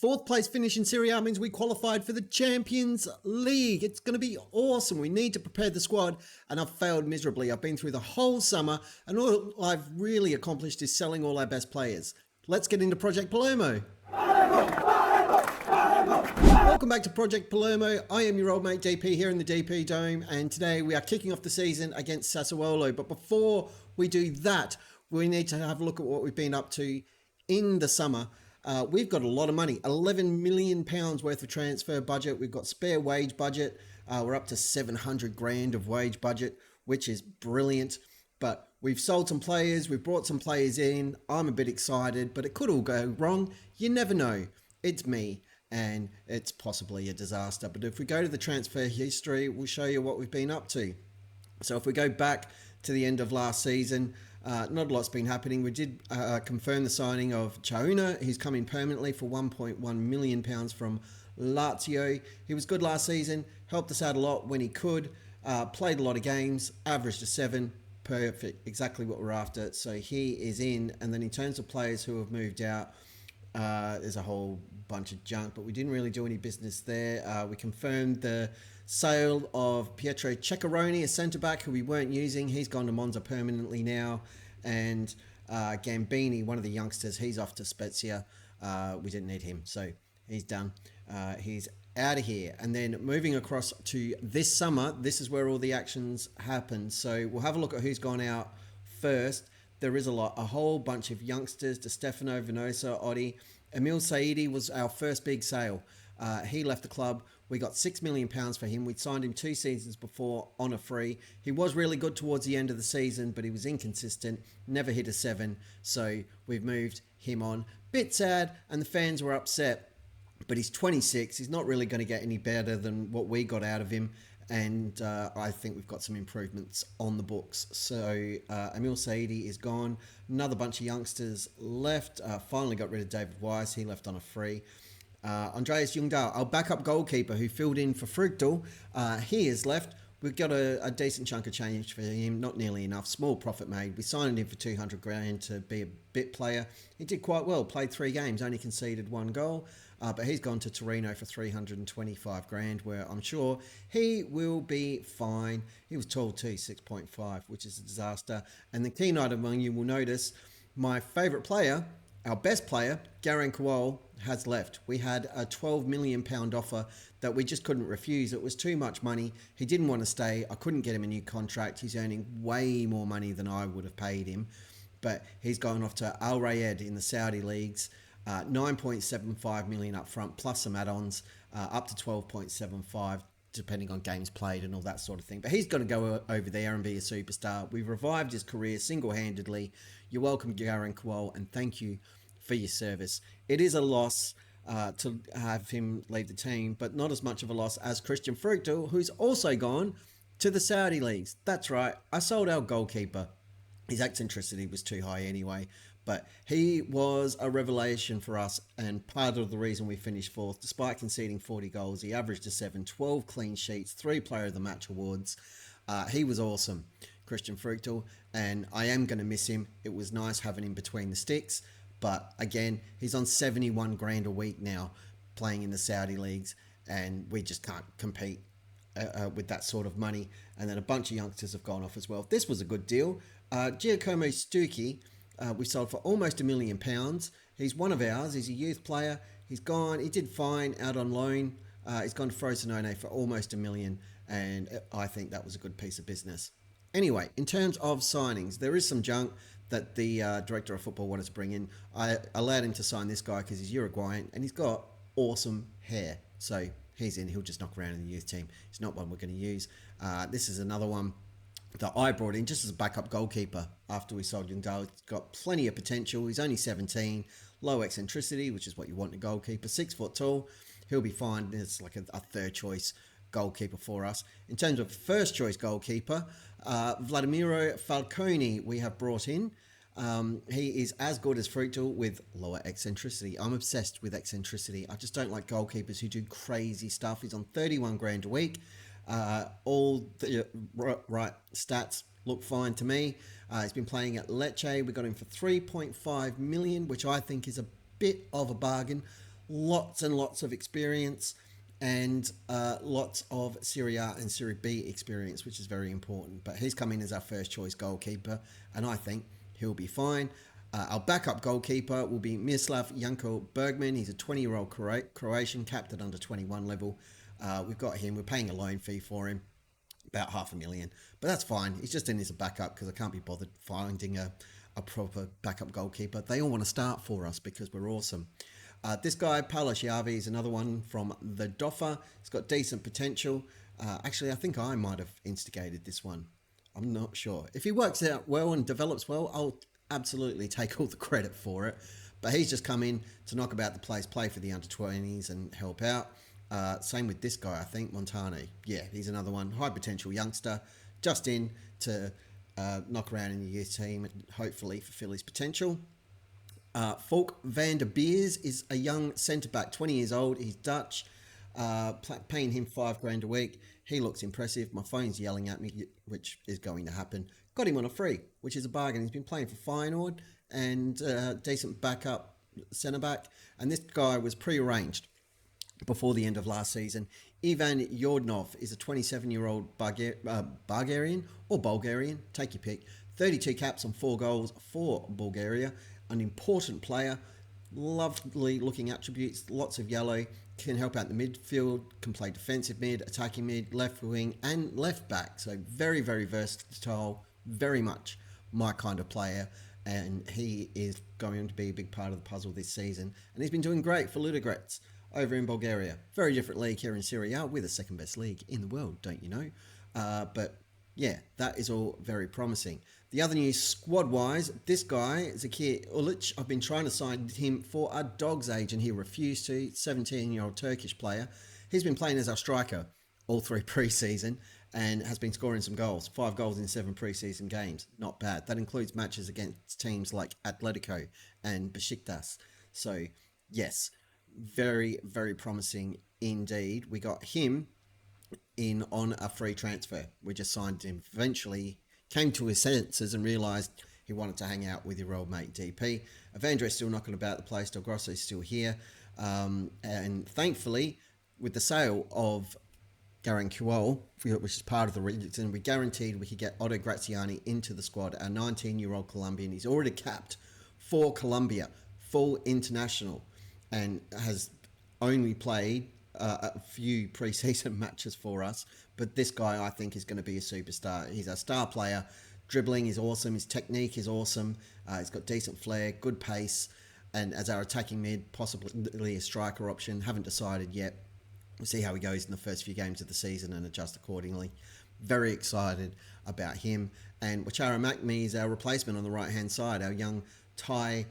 fourth place finish in Serie A means we qualified for the Champions League. It's going to be awesome. We need to prepare the squad, and I've failed miserably. I've been through the whole summer, and all I've really accomplished is selling all our best players. Let's get into Project Palermo. Welcome back to Project Palermo. I am your old mate DP here in the DP Dome, and today we are kicking off the season against Sassuolo. But before we do that, we need to have a look at what we've been up to in the summer. We've got a lot of money, £11 million worth of transfer budget. We've got spare wage budget. We're up to 700 grand of wage budget, which is brilliant. But we've sold some players. We've brought some players in. I'm a bit excited, but it could all go wrong. You never know. It's me, and it's possibly a disaster. But if we go to the transfer history, we'll show you what we've been up to. So if we go back to the end of last season, not a lot's been happening. We did confirm the signing of Chauna. He's come in permanently for £1.1 million from Lazio. He was good last season, helped us out a lot when he could, played a lot of games, averaged a 7, perfect, exactly what we're after. So he is in. And then in terms of players who have moved out, there's a whole bunch of junk, but we didn't really do any business there. We confirmed the sale of Pietro Ceccaroni, a centre-back who we weren't using. He's gone to Monza permanently now. And Gambini, one of the youngsters, he's off to Spezia. We didn't need him, so he's done. He's out of here. And then moving across to this summer, this is where all the actions happen. So we'll have a look at who's gone out first. There is a whole bunch of youngsters. Di Stefano, Venosa, Oddie. Emil Saidi was our first big sale. He left the club. We got £6 million for him. We'd signed him 2 seasons before on a free. He was really good towards the end of the season, but he was inconsistent, never hit a 7. So we've moved him on. Bit sad, and the fans were upset. But he's 26. He's not really going to get any better than what we got out of him. And I think we've got some improvements on the books. So Emil Saidi is gone. Another bunch of youngsters left. Finally got rid of David Weiss. He left on a free. Andreas Jungdahl, our backup goalkeeper who filled in for Frugdal, he is left. We've got a decent chunk of change for him, not nearly enough. Small profit made. We signed him for 200 grand to be a bit player. He did quite well, played 3 games, only conceded 1 goal. But he's gone to Torino for 325 grand, where I'm sure he will be fine. He was told too, 6.5, which is a disaster. And the keen-eyed among you will notice my favourite player, our best player, Garen Kowal, has left. We had a £12 million offer that we just couldn't refuse. It was too much money. He didn't want to stay. I couldn't get him a new contract. He's earning way more money than I would have paid him. But he's gone off to Al Rayed in the Saudi leagues. 9.75 million up front, plus some add-ons, up to 12.75, depending on games played and all that sort of thing. But he's got to go over there and be a superstar. We've revived his career single-handedly. You're welcome, Garen Kowal, and thank you for your service. It is a loss to have him leave the team, but not as much of a loss as Christian Frugdal, who's also gone to the Saudi leagues. That's right, I sold our goalkeeper. His eccentricity was too high anyway, but he was a revelation for us and part of the reason we finished 4th. Despite conceding 40 goals, he averaged a 7, 12 clean sheets, 3 Player of the Match awards. He was awesome, Christian Frugdal, and I am going to miss him. It was nice having him between the sticks, but again, he's on 71 grand a week now playing in the Saudi leagues, and we just can't compete with that sort of money. And then a bunch of youngsters have gone off as well. This was a good deal. Giacomo Stucchi, we sold for almost £1 million. He's one of ours. He's a youth player. He's gone. He did fine out on loan. He's gone to Frosinone for almost £1 million, and I think that was a good piece of business. Anyway, in terms of signings, there is some junk that the director of football wanted to bring in. I allowed him to sign this guy because he's Uruguayan and he's got awesome hair. So he's in. He'll just knock around in the youth team. He's not one we're going to use. This is another one that I brought in just as a backup goalkeeper after we sold Jungdahl. He's got plenty of potential. He's only 17, low eccentricity, which is what you want in a goalkeeper. 6 foot tall. He'll be fine. It's like a third choice goalkeeper for us. In terms of first choice goalkeeper, Vladimiro Falconi we have brought in. He is as good as Frugdal with lower eccentricity. I'm obsessed with eccentricity. I just don't like goalkeepers who do crazy stuff. He's on 31 grand a week. All the right stats look fine to me. He's been playing at Lecce. We got him for 3.5 million, which I think is a bit of a bargain. lots and lots of experience, and lots of Serie A and Serie B experience, which is very important. But he's come in as our first choice goalkeeper, and I think he'll be fine. Our backup goalkeeper will be Miroslav Janko Bergman. He's a 20-year-old Croatian, capped at under 21 level. We've got him. We're paying a loan fee for him, about 500,000, but that's fine. He's just in as a backup because I can't be bothered finding a proper backup goalkeeper. They all want to start for us because we're awesome. This guy, Paolo Schiavi, is another one from the Doffer. He's got decent potential. Actually, I think I might have instigated this one. I'm not sure. If he works out well and develops well, I'll absolutely take all the credit for it. But he's just come in to knock about the place, play for the under-20s and help out. Same with this guy, I think, Montani. Yeah, he's another one. High potential youngster, just in to knock around in the youth team and hopefully fulfill his potential. Falk van der Beers is a young centre-back, 20 years old. He's Dutch. Paying him $5,000 a week. He looks impressive. My phone's yelling at me, which is going to happen. Got him on a free, which is a bargain. He's been playing for Feyenoord and decent backup centre-back. And this guy was pre-arranged before the end of last season. Ivan Yordnov is a 27-year-old Bulgarian, take your pick. 32 caps on 4 goals for Bulgaria. An important player, lovely looking attributes, lots of yellow, can help out the midfield, can play defensive mid, attacking mid, left wing and left back. So very, very versatile, very much my kind of player. And he is going to be a big part of the puzzle this season. And he's been doing great for Ludogorets over in Bulgaria. Very different league here in Serie A. We're the second best league in the world, don't you know? But yeah, that is all very promising. The other news squad-wise, this guy, Zakir Ulic, I've been trying to sign him for a dog's age and he refused to. 17-year-old Turkish player. He's been playing as our striker all 3 pre-season and has been scoring some goals. 5 goals in 7 pre-season games. Not bad. That includes matches against teams like Atletico and Besiktas. So, yes, very, very promising indeed. We got him in on a free transfer. We just signed him. Eventually came to his senses and realised he wanted to hang out with your old mate DP. Evandro's still knocking about the place. Del Grosso's still here. And thankfully, with the sale of Garan Kuol, which is part of the reason, we guaranteed we could get Otto Graziani into the squad. Our 19-year-old Colombian. He's already capped for Colombia, full international, and has only played a few pre-season matches for us. But this guy, I think, is going to be a superstar. He's a star player. Dribbling is awesome. His technique is awesome. He's got decent flair, good pace. And as our attacking mid, possibly a striker option. Haven't decided yet. We'll see how he goes in the first few games of the season and adjust accordingly. Very excited about him. And Wachara Makmi is our replacement on the right-hand side, our young Thai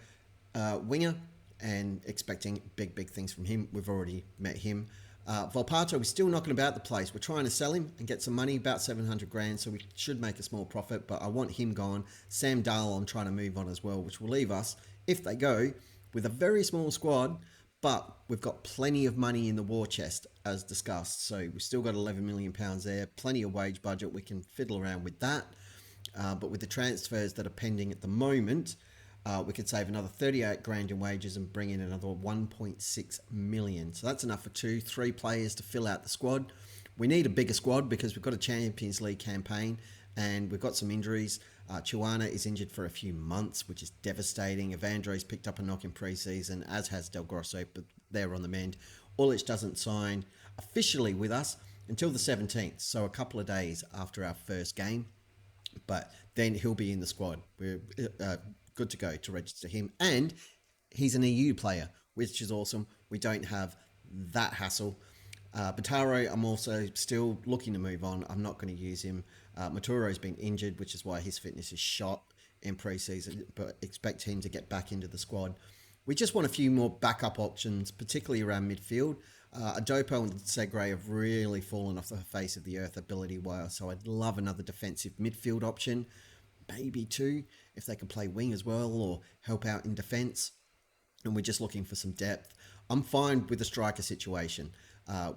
winger, and expecting big, big things from him. We've already met him. Volpato, we're still knocking about the place. We're trying to sell him and get some money, about 700 grand, so we should make a small profit, but I want him gone. Sam Dahl, I'm trying to move on as well, which will leave us, if they go, with a very small squad, but we've got plenty of money in the war chest, as discussed. So we've still got £11 million there, plenty of wage budget. We can fiddle around with that. But with the transfers that are pending at the moment, we could save another 38 grand in wages and bring in another 1.6 million. So that's enough for 2-3 players to fill out the squad. We need a bigger squad because we've got a Champions League campaign and we've got some injuries. Chiwana is injured for a few months, which is devastating. Evandro's picked up a knock in pre-season, as has Del Grosso, but they're on the mend. Ulic doesn't sign officially with us until the 17th, so a couple of days after our first game. But then he'll be in the squad. We're good to go to register him. And he's an EU player, which is awesome. We don't have that hassle. Bataro, I'm also still looking to move on. I'm not going to use him. Maturo's been injured, which is why his fitness is shot in pre-season, but expect him to get back into the squad. We just want a few more backup options, particularly around midfield. Adopo and Segre have really fallen off the face of the earth ability-wise, so I'd love another defensive midfield option. Maybe 2, if they can play wing as well or help out in defence. And we're just looking for some depth. I'm fine with the striker situation.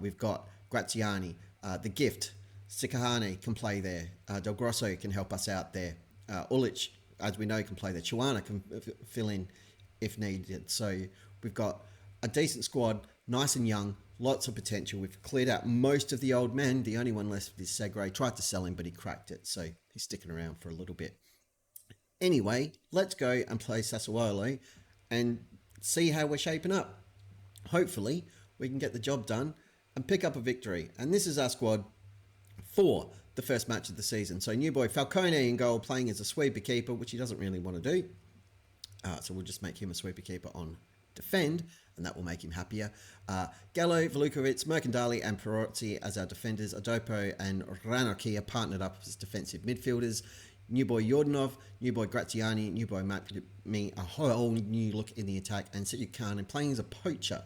We've got Graziani, the gift. Sikahane can play there. Del Grosso can help us out there. Ulic, as we know, can play there. Chiwana can fill in if needed. So we've got a decent squad, nice and young, lots of potential. We've cleared out most of the old men. The only one left is Segre. Tried to sell him, but he cracked it, so he's sticking around for a little bit. Anyway, let's go and play Sassuolo and see how we're shaping up. Hopefully, we can get the job done and pick up a victory. And this is our squad for the first match of the season. So new boy Falcone in goal, playing as a sweeper keeper, which he doesn't really want to do. So we'll just make him a sweeper keeper on defend, and that will make him happier. Gallo, Velukovic, Mercandali, and Perotti as our defenders. Adopo and Ranocchia partnered up as defensive midfielders. New boy Yordanov, new boy Graziani, new boy me, a whole new look in the attack, and Siju Khan playing as a poacher,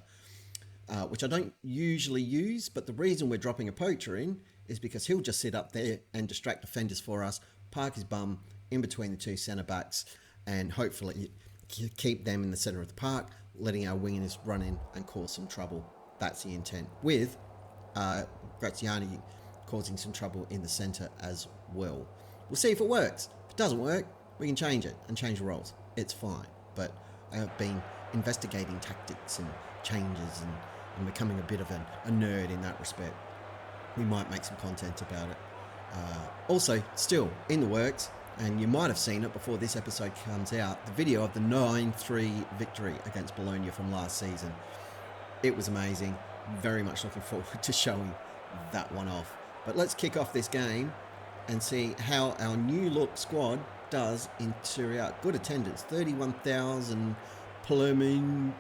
which I don't usually use, but the reason we're dropping a poacher in is because he'll just sit up there and distract defenders for us, park his bum in between the two centre backs, and hopefully keep them in the centre of the park, letting our wingers run in and cause some trouble. That's the intent, with Graziani causing some trouble in the centre as well. We'll see if it works. If it doesn't work, we can change it and change the roles. It's fine. But I have been investigating tactics and changes and becoming a bit of a nerd in that respect. We might make some content about it. Also, still in the works, and you might have seen it before this episode comes out, the video of the 9-3 victory against Bologna from last season. It was amazing. Very much looking forward to showing that one off. But let's kick off this game and see how our new look squad does in Serie A. Good attendance, 31,000 Palermonians,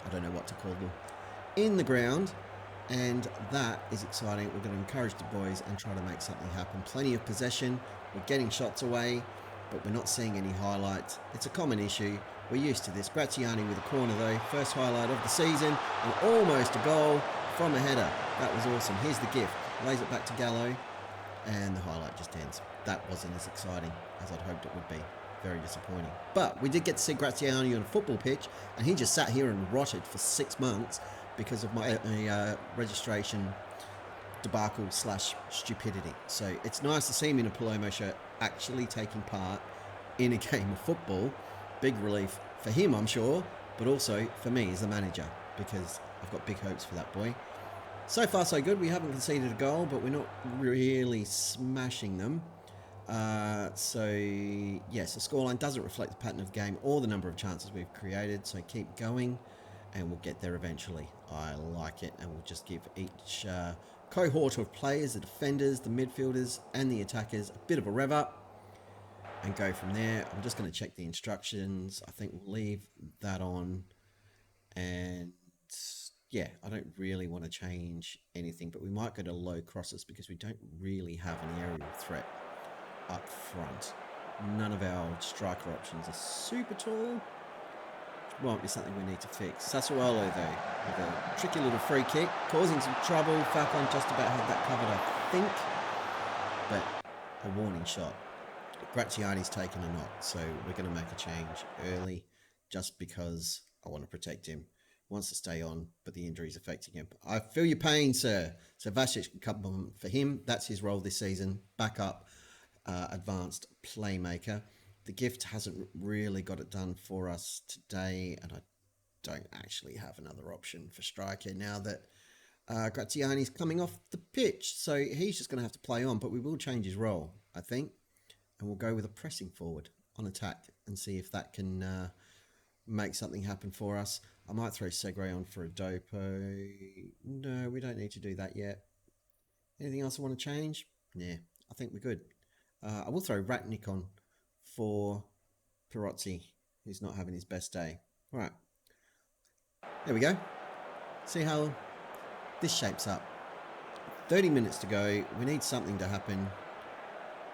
I don't know what to call them, in the ground, and that is exciting. We're going to encourage the boys and try to make something happen. Plenty of possession, we're getting shots away, but we're not seeing any highlights. It's a common issue. We're used to this. Graziani with a corner though, first highlight of the season, and almost a goal from a header. That was awesome. Here's the gift. Lays it back to Gallo, and the highlight just ends. That wasn't as exciting as I'd hoped it would be. Very disappointing. But we did get to see Graziani on a football pitch, and he just sat here and rotted for 6 months because of my registration debacle / stupidity. So it's nice to see him in a Palermo shirt actually taking part in a game of football. Big relief for him, I'm sure, but also for me as the manager, because I've got big hopes for that boy. So far so good. We haven't conceded a goal, but we're not really smashing them. So yes, the scoreline doesn't reflect the pattern of the game or the number of chances we've created, so keep going and we'll get there eventually. I like it, and we'll just give each cohort of players, the defenders, the midfielders and the attackers, a bit of a rev up and go from there. I'm just going to check the instructions. I think we'll leave that on, and yeah, I don't really want to change anything, but we might go to low crosses because we don't really have an aerial threat up front. None of our striker options are super tall. Might be something we need to fix. Sassuolo though, with a tricky little free kick, causing some trouble. Falcon just about had that covered, I think, but a warning shot. Graziani's taken a knock, so we're going to make a change early just because I want to protect him. He wants to stay on, but the injury's affecting him. I feel your pain, sir. So Vasic can come for him. That's his role this season. Backup, advanced playmaker. The gift hasn't really got it done for us today, and I don't actually have another option for striker now that Graziani's coming off the pitch. So he's just going to have to play on, but we will change his role, I think. And we'll go with a pressing forward on attack and see if that can make something happen for us. I might throw Segre on for a Dopo. No, we don't need to do that yet. Anything else I want to change? Yeah, I think we're good. I will throw Ratnik on for Perotti, who's not having his best day. All right. There we go. See how this shapes up. 30 minutes to go. We need something to happen,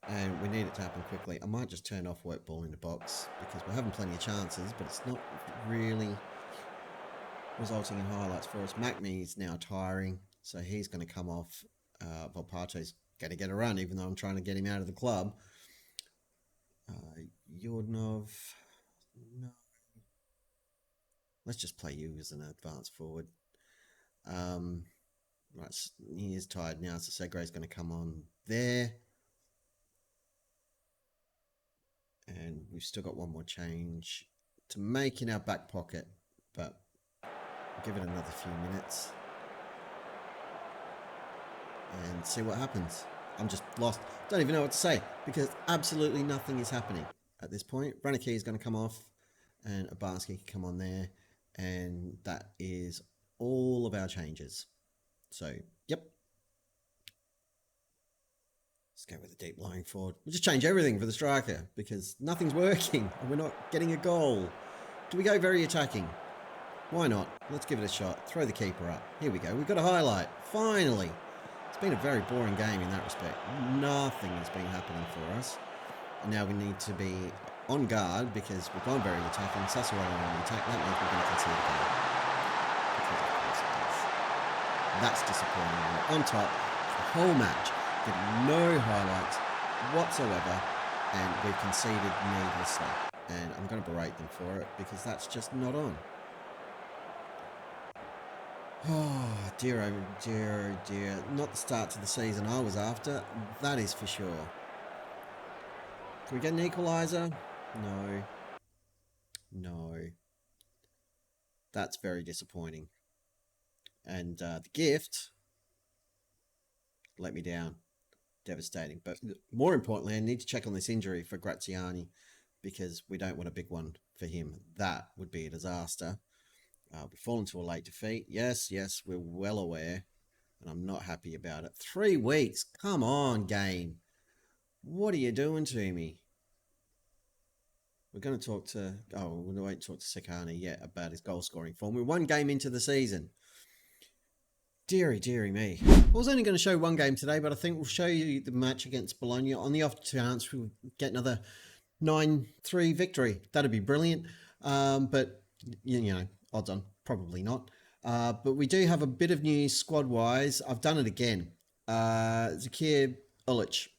and we need it to happen quickly. I might just turn off work ball in the box because we're having plenty of chances, but it's not really resulting in highlights for us. Macme is now tiring, so he's going to come off. Volpato's going to get a run, even though I'm trying to get him out of the club. Yordanov, no. Let's just play you as an advanced forward. Right, he is tired now, so Segre's going to come on there. And we've still got one more change to make in our back pocket, but we'll give it another few minutes and see what happens. I'm just lost. Don't even know what to say because absolutely nothing is happening at this point. Brannicky is going to come off and Abanski can come on there, and that is all of our changes. So, yep. Let's go with a deep lying forward. We'll just change everything for the striker because nothing's working and we're not getting a goal. Do we go very attacking? Why not? Let's give it a shot. Throw the keeper up. Here we go. We've got a highlight. Finally. It's been a very boring game in that respect. Nothing has been happening for us. And now we need to be on guard because we've gone very attacking. Sassuolo on attack. That means we're going to concede a goal. Because of course it does. That's disappointing. We're on top the whole match. Getting no highlights whatsoever. And we've conceded needlessly. And I'm going to berate them for it because that's just not on. Oh, dear, oh dear, oh dear. Not the start to the season I was after. That is for sure. Can we get an equaliser? No. No. That's very disappointing. And the gift let me down. Devastating. But more importantly, I need to check on this injury for Graziani because we don't want a big one for him. That would be a disaster. We've fallen to a late defeat. Yes, we're well aware. And I'm not happy about it. 3 weeks. Come on, game. What are you doing to me? We're going to talk to... Oh, we're going to talk to Sekani yet about his goal-scoring form. We're 1 game into the season. Deary, deary me. I was only going to show 1 game today, but I think we'll show you the match against Bologna. On the off chance we'll get another 9-3 victory. That'd be brilliant. But, you know, odds on, probably not. But we do have a bit of news squad-wise. I've done it again. Zakir Ulic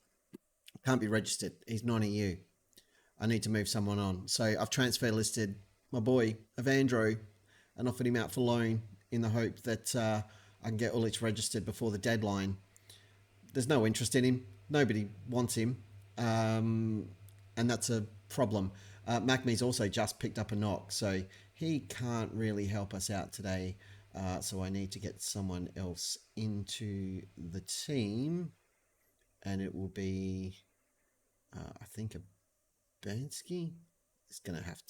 can't be registered. He's non-EU. I need to move someone on. So I've transfer listed my boy, Evandro, and offered him out for loan in the hope that I can get Ulic registered before the deadline. There's no interest in him. Nobody wants him. And that's a problem. Macme's also just picked up a knock, so he can't really help us out today. So I need to get someone else into the team. And it will be, I think, a Bansky is going to have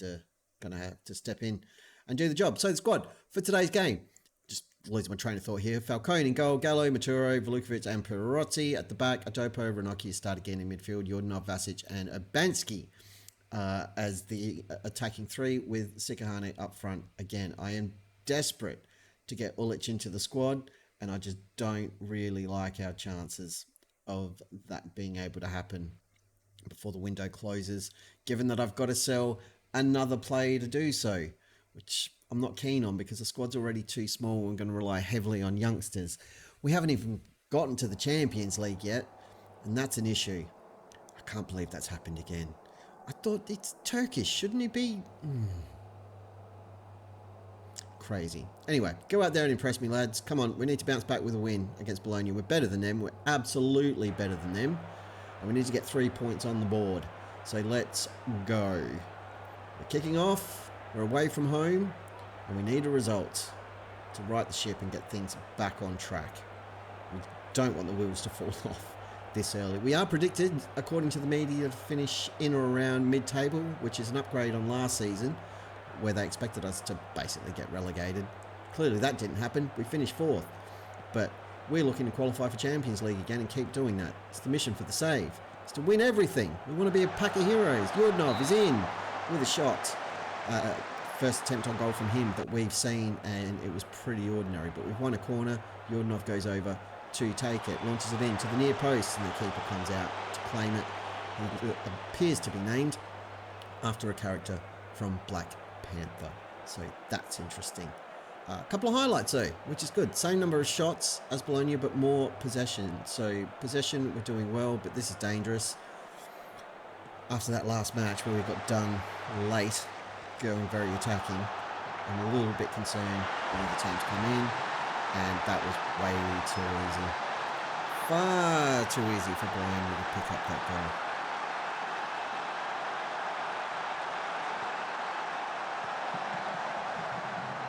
to step in and do the job. So the squad for today's game. Just losing my train of thought here. Falcone in goal, Gallo, Maturo, Velukovic and Perotti at the back. Adopo, Ranocchi start again in midfield. Jordanov, Vasic and Abanski as the attacking 3 with Sikahane up front again. I am desperate to get Ulic into the squad and I just don't really like our chances of that being able to happen before the window closes, given that I've got to sell another player to do so, which I'm not keen on because the squad's already too small. I'm going to rely heavily on youngsters. We haven't even gotten to the Champions League yet, and that's an issue. I can't believe that's happened again. I thought it's Turkish. Shouldn't it be? Crazy. Anyway, go out there and impress me, lads. Come on, we need to bounce back with a win against Bologna. We're better than them. We're absolutely better than them. And we need to get 3 points on the board. So let's go. We're kicking off. We're away from home. And we need a result to right the ship and get things back on track. We don't want the wheels to fall off this early. We are predicted, according to the media, to finish in or around mid-table, which is an upgrade on last season, where they expected us to basically get relegated. Clearly that didn't happen. We finished 4th. But we're looking to qualify for Champions League again and keep doing that. It's the mission for the save. It's to win everything. We want to be a pack of heroes. Jordanov is in with a shot. First attempt on goal from him that we've seen, and it was pretty ordinary. But we've won a corner. Jordanov goes over to take it, launches it in to the near post, and the keeper comes out to claim it. He appears to be named after a character from Black Panther. So that's interesting. A couple of highlights though, which is good. Same number of shots as Bologna, but more possession. So possession, we're doing well, but this is dangerous. After that last match where we got done late, going very attacking, I'm a little bit concerned when the teams come in, and that was way too easy. Far too easy for Bologna to pick up that goal.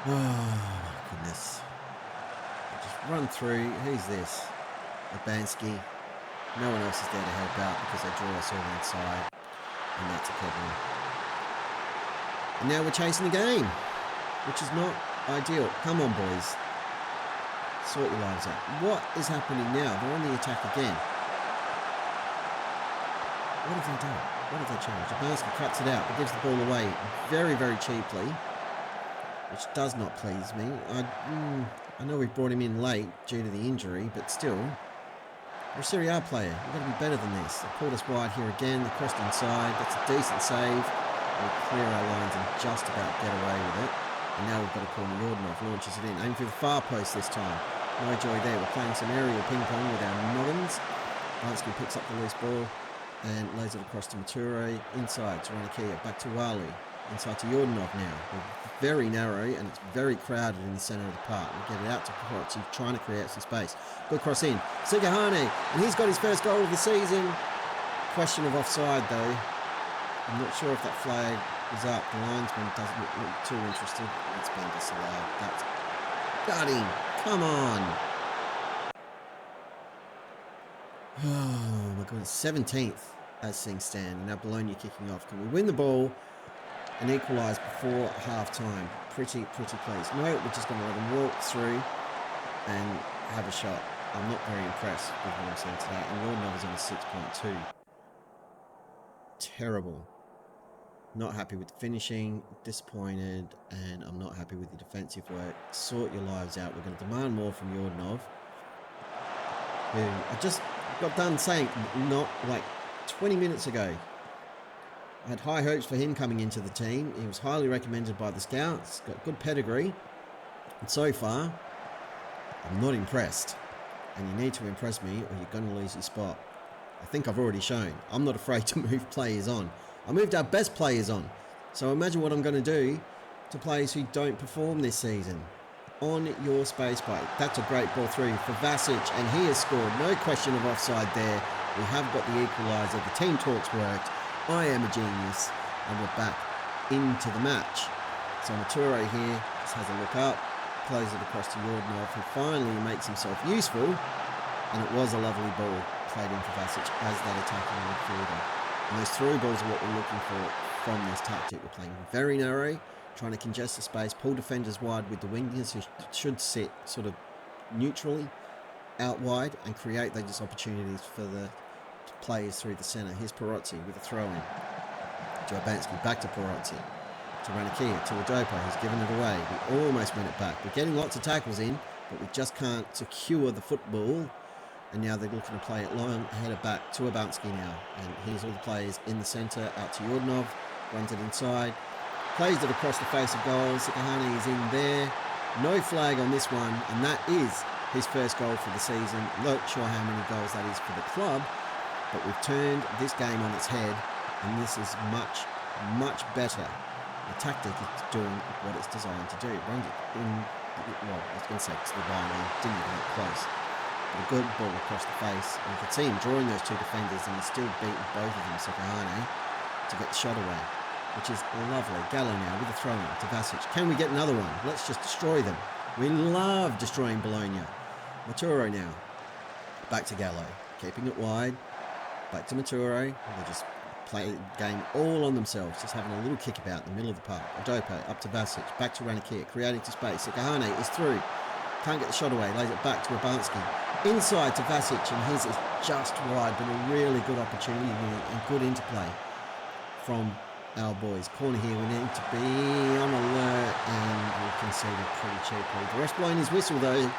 Oh, my goodness. Just run through. Who's this? Urbanski. No one else is there to help out because they draw us all inside. And that's a problem. And now we're chasing the game, which is not ideal. Come on, boys. Sort your lives out. What is happening now? They're on the attack again. What have they done? What have they changed? Urbanski cuts it out, but gives the ball away very, very cheaply, which does not please me. I know we've brought him in late due to the injury, but still, we're a Serie A player. We've got to be better than this. They pulled us wide here again. They crossed inside. That's a decent save. We clear our lines and just about get away with it. And now we've got a corner. Jordanov launches it in. Aiming for the far post this time. No joy there. We're playing some aerial ping pong with our noggins. Bansky picks up the loose ball and lays it across to Mature. Inside to Ranakia. Back to Wali. Inside to Jordanov now. We're very narrow and it's very crowded in the centre of the park. We get it out to Korotsi, trying to create some space. Good cross in. Sigahane, and he's got his first goal of the season. Question of offside though. I'm not sure if that flag is up. The linesman doesn't look too interested. It's been disallowed. That's gutting. Come on. Oh my goodness. 17th as things stand. And now Bologna kicking off. Can we win the ball and equalise before half time? Pretty pleased. No, we're just going to let them walk through and have a shot. I'm not very impressed with what I'm seeing today. And Jordanov is on a 6.2. Terrible. Not happy with the finishing, disappointed, and I'm not happy with the defensive work. Sort your lives out. We're going to demand more from Jordanov, who I just got done saying not like 20 minutes ago. I had high hopes for him coming into the team. He was highly recommended by the scouts, got good pedigree, and so far, I'm not impressed. And you need to impress me or you're going to lose your spot. I think I've already shown. I'm not afraid to move players on. I moved our best players on. So imagine what I'm going to do to players who don't perform this season. On your space break. That's a great ball through for Vasic, and he has scored. No question of offside there. We have got the equaliser. The team talks worked. I am a genius. And we're back into the match. So Mature here just has a look up. Plays it across to Jordanov, who finally makes himself useful. And it was a lovely ball played in for Vasic as that attacking midfielder. And those through balls are what we're looking for from this tactic. We're playing very narrow, trying to congest the space, pull defenders wide with the wingers who should sit sort of neutrally out wide and create those opportunities for the players through the centre. Here's Perozzi with a throw-in. Jobansky back to Perozzi. To Ranakia, to Adopo, who's given it away. We almost win it back. We're getting lots of tackles in, but we just can't secure the football. And now they're looking to play it long, header back to Abansky now. And here's all the players in the centre, out to Jordanov, runs it inside, plays it across the face of goal. Sikahane is in there. No flag on this one, and that is his first goal for the season. Not sure how many goals that is for the club, but we've turned this game on its head, and this is much better. The tactic is doing what it's designed to do. Runs it in, well, I was going to say to the line, didn't even get close. A good ball across the face, and you could see him drawing those two defenders, and he's still beating both of them, Sekahane, to get the shot away, which is lovely. Gallo now with a throw-in to Vasic. Can we get another one? Let's just destroy them. We love destroying Bologna. Maturo now, back to Gallo, keeping it wide, back to Maturo. They just play the game all on themselves, just having a little kick about in the middle of the park. Adopo up to Vasic, back to Ranakia, creating some space. Sekahane is through. Can't get the shot away, lays it back to Abansky. Inside to Vasic, and his is just wide, but a really good opportunity and good interplay from our boys. Corner here, we need to be on alert, and we conceded pretty cheaply. The ref blowing his whistle though.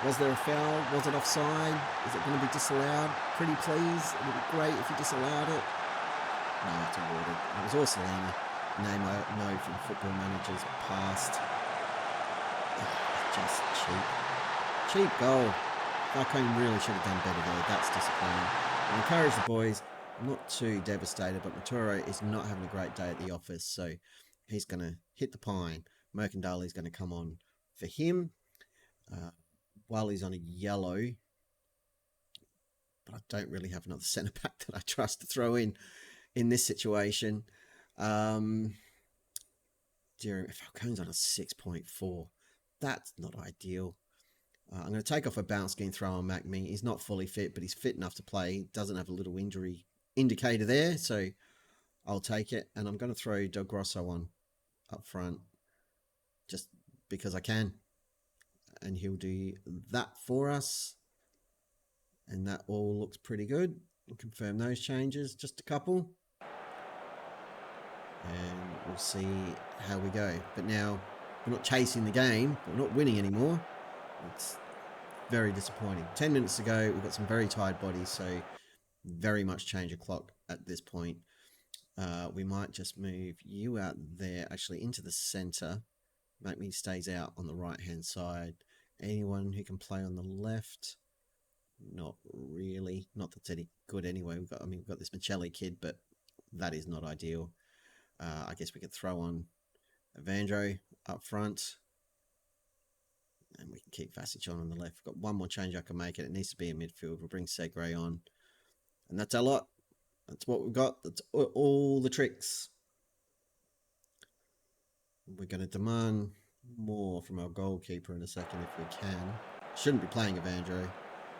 Was there a foul? Was it offside? Is it going to be disallowed? Pretty please. It would be great if you disallowed it. No, it's awarded. It was Orsolini. Name I know from Football Manager's past. Just cheap goal. Falcone really should have done better there. That's disappointing. I encourage the boys. I'm not too devastated, but Maturo is not having a great day at the office, so he's going to hit the pine. Mercandale is going to come on for him while he's on a yellow, but I don't really have another centre back that I trust to throw in this situation. Falcone's on a 6.4. That's not ideal. I'm going to take off a bounce scheme throw on MacMe. He's not fully fit, but he's fit enough to play. He doesn't have a little injury indicator there, so I'll take it. And I'm going to throw Del Grosso on up front just because I can. And he'll do that for us. And that all looks pretty good. We'll confirm those changes, just a couple. And we'll see how we go. But now, we're not chasing the game. We're not winning anymore. It's very disappointing. 10 minutes ago, we've got some very tired bodies, so very much change of clock at this point. We might just move you out there, actually into the centre. Make me stays out on the right-hand side. Anyone who can play on the left? Not really. Not that's any good anyway. We've got this Michelli kid, but that is not ideal. I guess we could throw on Evandro up front. And we can keep Vasic on the left. We've got one more change I can make it. It needs to be in midfield. We'll bring Segre on. And that's our lot. That's what we've got. That's all the tricks. We're going to demand more from our goalkeeper in a second if we can. Shouldn't be playing Evandro.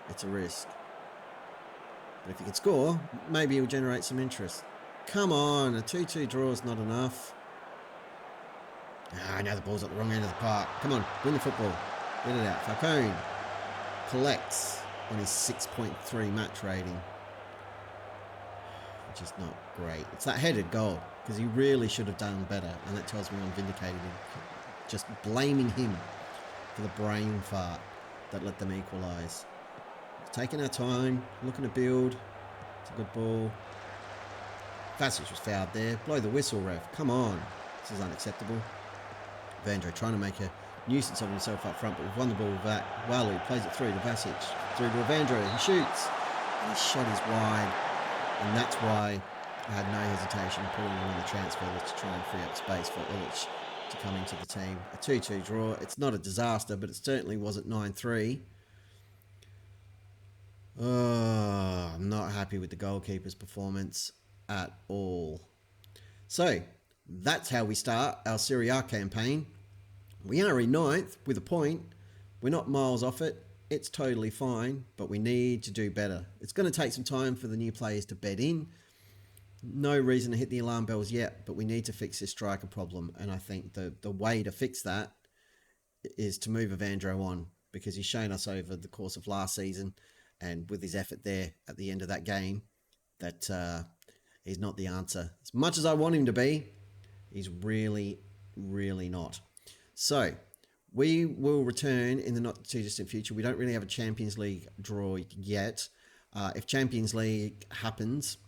It's a risk. But if he can score, maybe he'll generate some interest. Come on, a 2-2 draw is not enough. Now the ball's at the wrong end of the park. Come on, win the football. Get it out. Falcone collects on his 6.3 match rating, which is not great. It's that headed goal, because he really should have done better, and that tells me I'm vindicated in just blaming him for the brain fart that let them equalise. Taking our time, looking to build. It's a good ball. Vasic was fouled there. Blow the whistle, ref. Come on. This is unacceptable. Evandro trying to make a nuisance of himself up front, but we've won the ball with that. Walu plays it through to Vasic. Through to Evandro. He shoots. And his shot is wide. And that's why I had no hesitation pulling him on the transfer to try and free up space for Illich to come into the team. A 2-2 draw. It's not a disaster, but it certainly wasn't 9-3. I'm not happy with the goalkeeper's performance at all. So, that's how we start our Serie A campaign. We are in 9th with a point. We're not miles off it. It's totally fine, but we need to do better. It's going to take some time for the new players to bed in. No reason to hit the alarm bells yet, but we need to fix this striker problem. And I think the way to fix that is to move Evandro on, because he's shown us over the course of last season and with his effort there at the end of that game that he's not the answer. As much as I want him to be, he's really, really not. So we will return in the not too distant future. We don't really have a Champions League draw yet. If Champions League happens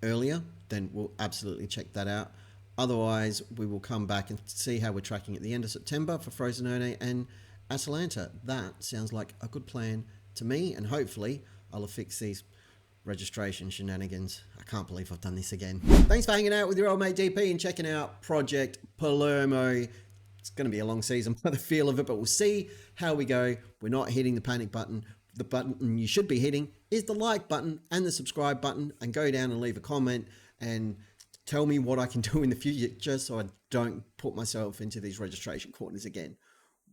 earlier, then we'll absolutely check that out. Otherwise, we will come back and see how we're tracking at the end of September for Frosinone and Atalanta. That sounds like a good plan to me, and hopefully I'll have fixed these registration shenanigans. I can't believe I've done this again. Thanks for hanging out with your old mate DP and checking out Project Palermo. It's going to be a long season by the feel of it, but we'll see how we go. We're not hitting the panic button. The button you should be hitting is the like button and the subscribe button, and go down and leave a comment and tell me what I can do in the future just so I don't put myself into these registration corners again.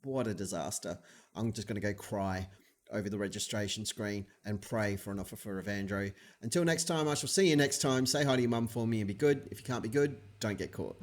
What a disaster. I'm just going to go cry over the registration screen and pray for an offer for Evandro. Until next time, I shall see you next time. Say hi to your mum for me and be good. If you can't be good, don't get caught.